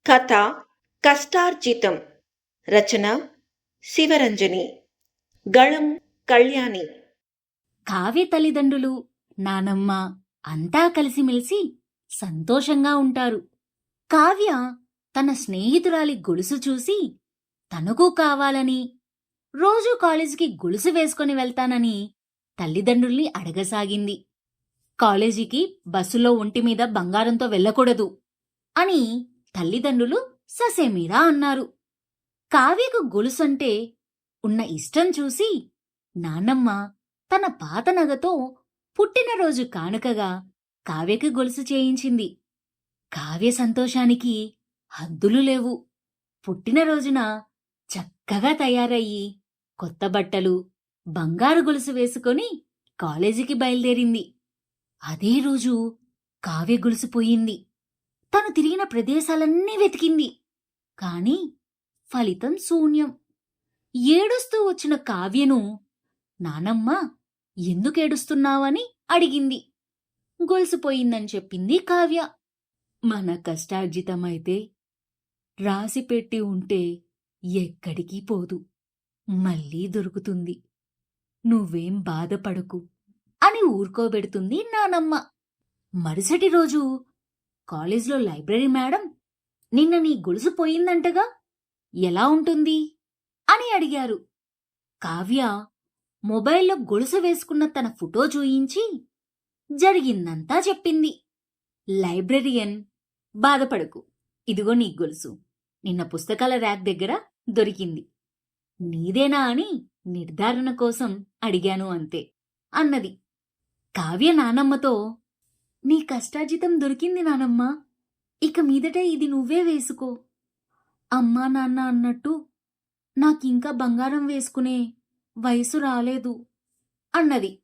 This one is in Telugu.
కథ కష్టార్జితం. రచన శివరంజని. గళం కళ్యాణి. కావ్య తల్లిదండ్రులు, నానమ్మ అంతా కలిసిమెలిసి సంతోషంగా ఉంటారు. కావ్య తన స్నేహితురాలి గొలుసు చూసి తనకు కావాలని, రోజూ కాలేజీకి గొలుసు వేసుకొని వెళ్తానని తల్లిదండ్రుల్ని అడగసాగింది. కాలేజీకి బస్సులో ఒంటిమీద బంగారంతో వెళ్ళకూడదు అని తల్లిదండ్రులు ససేమిరా అన్నారు. కావ్యకు గొలుసంటే ఉన్న ఇష్టం చూసి నానమ్మ తన పాత నగతో పుట్టినరోజు కానుకగా కావ్యకు గొలుసు చేయించింది. కావ్య సంతోషానికి హద్దులు లేవు. పుట్టినరోజున చక్కగా తయారయ్యి కొత్త బట్టలు, బంగారు గొలుసు వేసుకొని కాలేజీకి బయలుదేరింది. అదే రోజు కావ్య గొలుసు పోయింది. తను తిరిగిన ప్రదేశాలన్నీ వెతికింది. కాని ఫలితం శూన్యం. ఏడుస్తూ వచ్చిన కావ్యను నానమ్మ ఎందుకేడుస్తున్నావని అడిగింది. గొలుసుపోయిందని చెప్పింది కావ్య. మన కష్టార్జితమైతే రాసిపెట్టి ఉంటే ఎక్కడికి పోదు, మళ్ళీ దొరుకుతుంది. నువ్వేం బాధపడకు అని ఊరుకోబెడుతుంది నానమ్మ. మరుసటి రోజు కాలేజ్లో లైబ్రరీ మేడం, నిన్న నీ గొలుసు పోయిందంటగా, ఎలా ఉంటుంది అని అడిగారు. కావ్య మొబైల్లో గొలుసు వేసుకున్న తన ఫోటో చూయించి జరిగిందంతా చెప్పింది. లైబ్రరియన్, బాధపడకు, ఇదిగో నీ గొలుసు నిన్న పుస్తకాల ర్యాక్ దగ్గర దొరికింది. నీదేనా అని నిర్ధారణ కోసం అడిగాను అంతే అన్నది. కావ్య నానమ్మతో, నీ కష్టార్జితం దొరికింది నానమ్మ, ఇక మీదట ఇది నువ్వే వేసుకో. అమ్మా నాన్న అన్నట్టు నాకింకా బంగారం వేసుకునే వయసు రాలేదు అన్నది.